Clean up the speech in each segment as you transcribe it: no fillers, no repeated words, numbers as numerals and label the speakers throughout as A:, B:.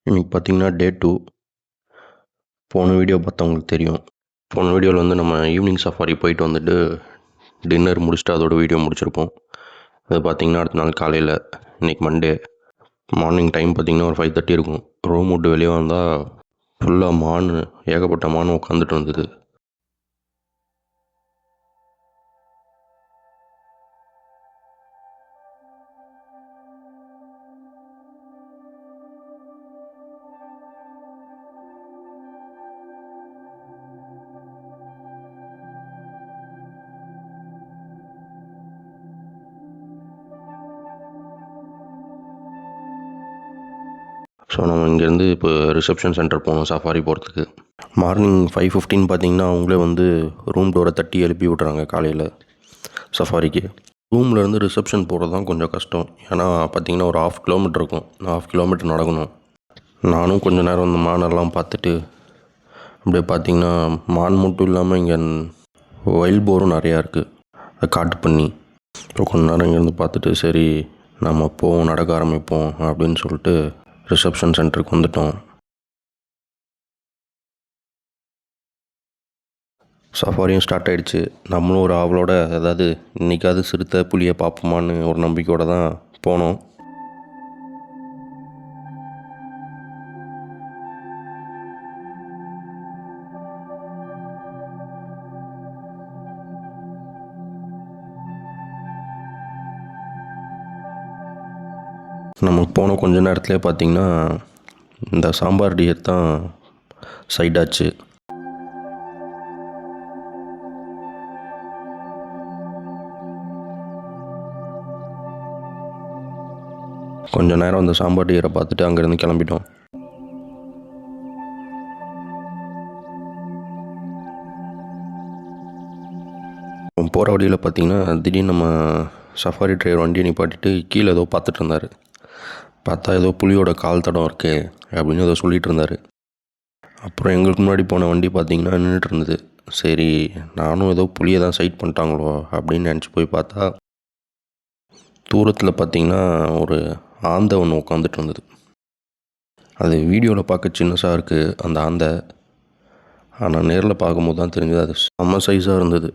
A: இன்னைக்கு பார்த்தீங்கன்னா டே 2. போன வீடியோ பார்த்தவங்களுக்கு தெரியும். போன வீடியோவில் வந்து நம்ம ஈவினிங் சஃபாரி போயிட்டு வந்துட்டு டின்னர் முடிச்சுட்டு அதோட வீடியோ முடிச்சிருப்போம். அது பார்த்தீங்கன்னா அடுத்த நாள் காலையில், இன்றைக்கி மண்டே மார்னிங் டைம் பார்த்தீங்கன்னா ஒரு 5:30 இருக்கும். ரூம் விட்டு வெளியே வந்தால் ஃபுல்லாக ஏகப்பட்ட மான் உட்காந்துட்டு இருந்தது. ஸோ நம்ம இங்கேருந்து இப்போ ரிசப்ஷன் சென்டர் போகணும் சஃபாரி போகிறதுக்கு. மார்னிங் 5:15 பார்த்தீங்கன்னா அவங்களே வந்து ரூம் டோரை தட்டி எழுப்பி விட்றாங்க காலையில் சஃபாரிக்கு. ரூம்லேருந்து ரிசப்ஷன் போகிறது தான் கொஞ்சம் கஷ்டம். ஏன்னா பார்த்தீங்கன்னா ஒரு 1/2 கிலோமீட்டர் இருக்கும். 1/2 கிலோமீட்டர் நடக்கணும். நானும் கொஞ்சம் நேரம் இந்த மானெல்லாம் பார்த்துட்டு அப்படியே பார்த்தீங்கன்னா மான் மட்டும் இல்லாமல் இங்கே வைல்ட் போரும் நிறையா இருக்குது, அது காட்டு பண்ணி. ஸோ கொஞ்ச நேரம் இங்கேருந்து பார்த்துட்டு சரி நம்ம போவோம், நடக்க ஆரம்பிப்போம் அப்படின்னு சொல்லிட்டு ரிசப்ஷன் சென்டருக்கு வந்துட்டோம். சஃபாரியும் ஸ்டார்ட் ஆகிடுச்சு. நம்மளும் ஒரு ஆவலோட, அதாவது இன்றைக்காவது சிறுத்தை புலியை பார்ப்போமான்னு ஒரு நம்பிக்கையோடு தான் போனோம். நமக்கு போன கொஞ்ச நேரத்துலேயே பார்த்திங்கன்னா இந்த சாம்பார் டியர் தான் சைடாச்சு. கொஞ்சம் நேரம் அந்த சாம்பார் டியரை பார்த்துட்டு அங்கேருந்து கிளம்பிட்டோம். போகிற வழியில் பார்த்திங்கன்னா திடீர்னு நம்ம சஃபாரி டிரைவர் வண்டியை நிப்பாட்டிட்டு கீழே ஏதோ பார்த்துட்டு இருந்தார். பார்த்தா ஏதோ புலியோட கால் தடம் இருக்கு அப்படின்னு ஏதோ சொல்லிகிட்டு இருந்தார். அப்புறம் எங்களுக்கு முன்னாடி போன வண்டி பார்த்திங்கன்னா நின்றுட்டு இருந்தது. சரி நானும் ஏதோ புலியை தான் சைட் பண்ணிட்டாங்களோ அப்படின்னு நினச்சி போய் பார்த்தா தூரத்தில் பார்த்திங்கன்னா ஒரு ஆந்தை ஒன்று உட்காந்துட்டு இருந்தது. அது வீடியோவில் பார்க்க சின்னசாக இருக்குது அந்த ஆந்தை, ஆனால் நேரில் பார்க்கும்போது தான் தெரிஞ்சது அது செம்ம சைஸாக இருந்தது.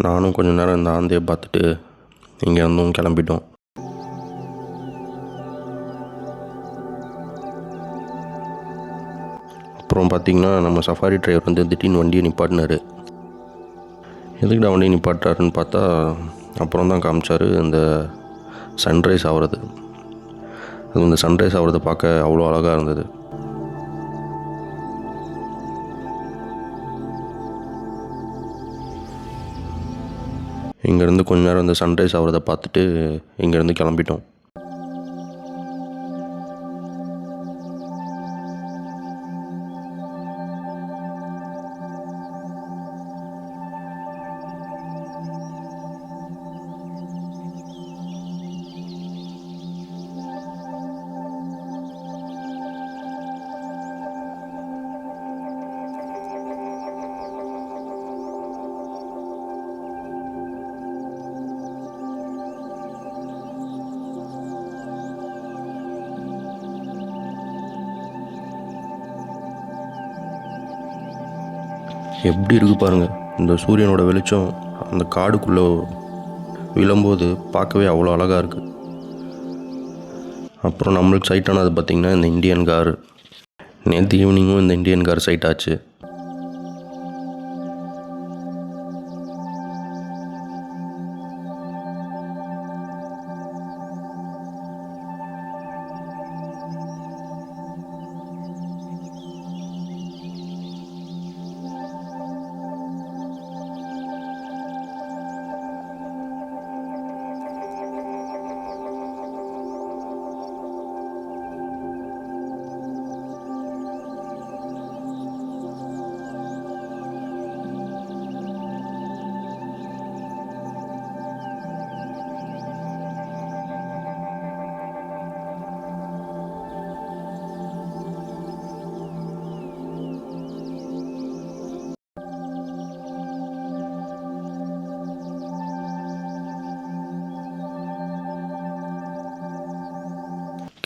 A: நானும் கொஞ்சம் நேரம் இந்த ஆந்தையை பார்த்துட்டு இங்கே இருந்தும் கிளம்பிட்டோம். அப்புறம் பார்த்திங்கன்னா நம்ம சஃபாரி டிரைவர் வந்து திடீர்னு வண்டியை நிப்பாட்டினார். எதுக்குடா வண்டியை நிப்பாட்டாருன்னு பார்த்தா அப்புறம் தான் காமிச்சார் இந்த சன்ரைஸ் ஆகிறது. அது இந்த சன்ரைஸ் ஆகிறத பார்க்க அவ்வளோ அழகாக இருந்தது. இங்கேருந்து கொஞ்ச நேரம் இந்த சன்ரைஸ் ஆகிறத பார்த்துட்டு இங்கேருந்து கிளம்பிட்டோம். எப்படி இருக்குது பாருங்கள், இந்த சூரியனோட வெளிச்சம் அந்த காடுக்குள்ளே விழும்போது பார்க்கவே அவ்வளோ அழகாக இருக்குது. அப்புறம் நம்மளுக்கு சைட் ஆனது பார்த்திங்கன்னா இந்த இந்தியன் கார். நேற்று ஈவினிங்கும் இந்த இந்தியன் கார் சைட் ஆச்சு.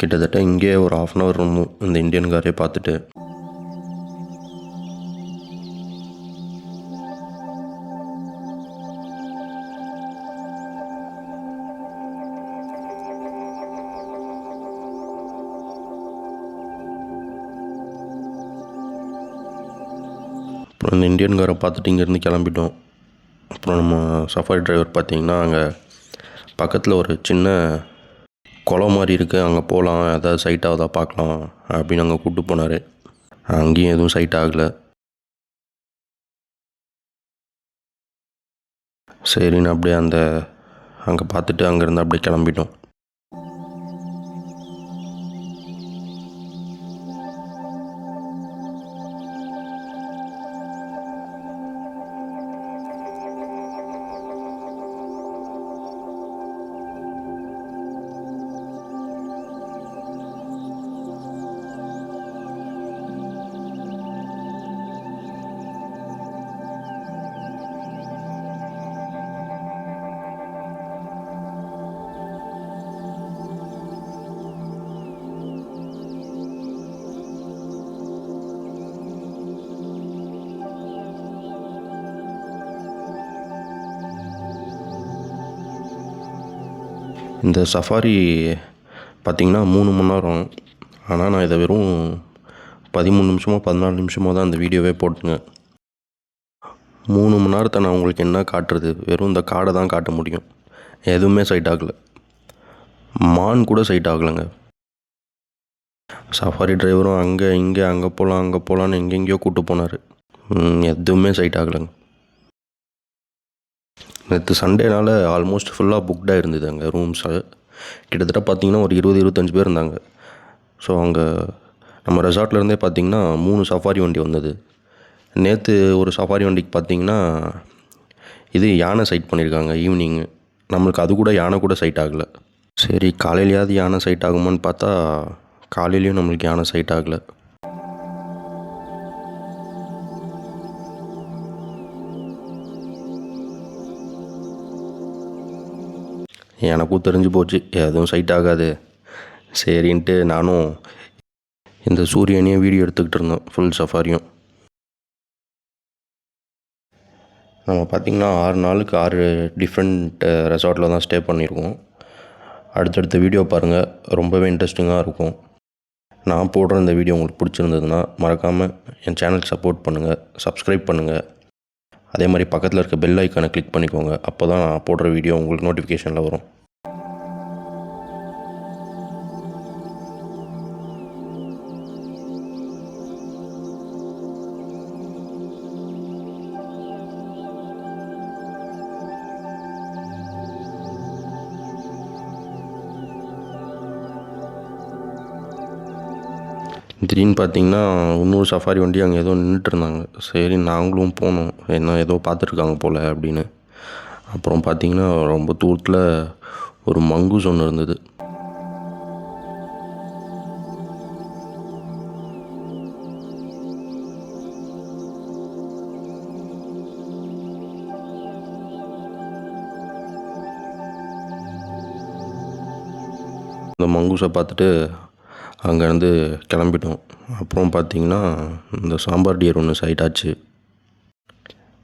A: கிட்டத்தட்ட இங்கேயே ஒரு 1/2 hour இருந்தோம் இந்த இந்தியன் காரே பார்த்துட்டு. அப்புறம் இந்த இந்தியன் காரை பார்த்துட்டு இங்கேருந்து கிளம்பிட்டோம். அப்புறம் நம்ம சஃபாரி டிரைவர் பார்த்திங்கன்னா அங்கே பக்கத்தில் ஒரு சின்ன குளம் மாதிரி இருக்குது, அங்கே போகலாம், ஏதாவது சைட் ஆகுதா பார்க்கலாம் அப்படின்னு அங்கே கூப்பிட்டு போனார். அங்கேயும் எதுவும் சைட் ஆகலை. சரின்னு அப்படியே அங்கே பார்த்துட்டு அங்கேருந்து அப்படியே கிளம்பிட்டோம். இந்த சஃபாரி பார்த்திங்கன்னா 3 மணி நேரம். ஆனால் நான் இதை வெறும் 13 நிமிஷமோ 14 நிமிஷமோ தான் இந்த வீடியோவே போட்டுங்க. 3 மணி நேரத்தை நான் உங்களுக்கு என்ன காட்டுறது, வெறும் இந்த காடை தான் காட்ட முடியும். எதுவுமே சைட் ஆகலை, மான் கூட சைட் ஆகலைங்க. சஃபாரி டிரைவரும் அங்கே போகலான்னு எங்கெங்கேயோ கூப்பிட்டு போனார், எதுவுமே சைட் ஆகலைங்க. நேற்று சண்டேனால் ஆல்மோஸ்ட் ஃபுல்லாக புக்டாக இருந்தது அங்கே ரூம்ஸு. கிட்டத்தட்ட பார்த்திங்கன்னா ஒரு 20-25 பேர் இருந்தாங்க. ஸோ அங்கே நம்ம ரெசார்ட்லேருந்தே பார்த்திங்கன்னா 3 சஃபாரி வண்டி வந்தது. நேற்று ஒரு சஃபாரி வண்டிக்கு பார்த்திங்கன்னா இது யானை சைட் பண்ணியிருக்காங்க ஈவினிங்கு. நம்மளுக்கு அது கூட யானை கூட சைட் ஆகலை. சரி காலையிலையாவது யானை சைட் ஆகுமான்னு பார்த்தா காலையிலையும் நம்மளுக்கு யானை சைட் ஆகலை. எனக்கும் தெரிஞ்சு போச்சு எதுவும் சைட் ஆகாது. சரின்ட்டு நானும் இந்த சூரியனையும் வீடியோ எடுத்துக்கிட்டு இருந்தோம் ஃபுல் சஃபாரியும். நம்ம பார்த்திங்கன்னா 6 நாளுக்கு 6 டிஃப்ரெண்ட் ரெசார்ட்டில் தான் ஸ்டே பண்ணியிருக்கோம். அடுத்தடுத்த வீடியோ பாருங்கள், ரொம்பவே இன்ட்ரெஸ்டிங்காக இருக்கும். நான் போடுற இந்த வீடியோ உங்களுக்கு பிடிச்சிருந்ததுன்னா மறக்காமல் என் சேனலுக்கு சப்போர்ட் பண்ணுங்கள், சப்ஸ்கிரைப் பண்ணுங்கள். அதே மாதிரி பக்கத்தில் இருக்க பெல் ஐக்கானை கிளிக் பண்ணிக்கோங்க. அப்போ தான் நான் போடுற வீடியோ உங்களுக்கு நோட்டிஃபிகேஷனில் வரும். திடீர்னு பார்த்திங்கன்னா இன்னொரு சஃபாரி வண்டி அங்கே ஏதோ நின்றுட்டு இருந்தாங்க. சரி நாங்களும் போனோம், என்ன ஏதோ பார்த்துருக்காங்க போல் அப்படின்னு. அப்புறம் பார்த்திங்கன்னா ரொம்ப தூரத்தில் ஒரு மங்கூஸ் ஒன்று இருந்தது. இந்த மங்கூஸை பார்த்துட்டு அங்கேருந்து கிளம்பிட்டோம். அப்புறம் பார்த்திங்கன்னா இந்த சாம்பார் டியர் ஒன்று சைட் ஆச்சு.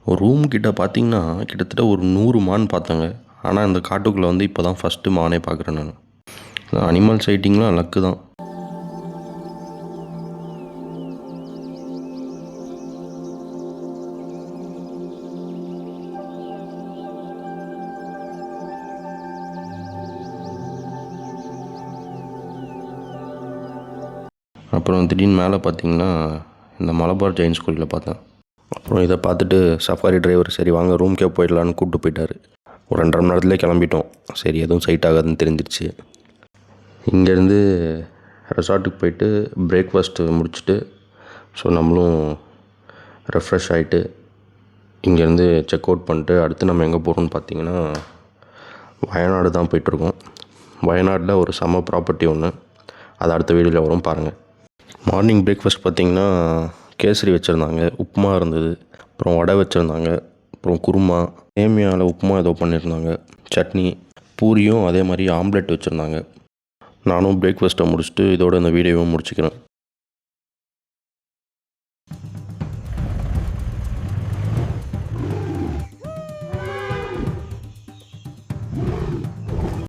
A: ஒரு ரூம் கிட்ட பார்த்திங்கன்னா கிட்டத்தட்ட ஒரு 100 மான் பார்த்தேங்க. ஆனால் இந்த காட்டுக்குள்ளே வந்து இப்போ தான் ஃபஸ்ட்டு மானே பார்க்குறேன் நான். அனிமல் சைட்டிங்லாம் லக்கு தான். அப்புறம் திடீர்னு மேலே பார்த்திங்கன்னா இந்த மலபார் ஜெயின்ஸ் கோயிலில் பார்த்தேன். அப்புறம் இதை பார்த்துட்டு சஃபாரி டிரைவர் சரி வாங்க ரூம்க்கே போயிடலான்னு கூப்பிட்டு போயிட்டார். ஒரு 2.5 மணி நேரத்துலேயே கிளம்பிட்டோம். சரி எதுவும் சைட் ஆகாதுன்னு தெரிஞ்சிருச்சு. இங்கேருந்து ரெசார்ட்டுக்கு போயிட்டு பிரேக்ஃபாஸ்ட்டு முடிச்சுட்டு ஸோ நம்மளும் ரெஃப்ரெஷ் ஆகிட்டு இங்கேருந்து செக் அவுட் பண்ணிட்டு அடுத்து நம்ம எங்கே போகிறோம்னு பார்த்திங்கன்னா வயநாடு தான் போயிட்டுருக்கோம். வயநாட்டில் ஒரு செம ப்ராப்பர்ட்டி ஒன்று, அது அடுத்த வீடியோவில் வரும் பாருங்கள். மார்னிங் பிரேக்ஃபாஸ்ட் பார்த்திங்கன்னா கேசரி வச்சுருந்தாங்க, உப்புமா இருந்தது, அப்புறம் வடை வச்சுருந்தாங்க, அப்புறம் குருமா, சேமியாவில் உப்புமா ஏதோ பண்ணியிருந்தாங்க, சட்னி, பூரியும் அதே மாதிரி ஆம்லெட் வச்சுருந்தாங்க. நானும் பிரேக்ஃபாஸ்ட்டை முடிச்சுட்டு இதோட இந்த வீடியோவை முடிச்சுக்கிறேன்.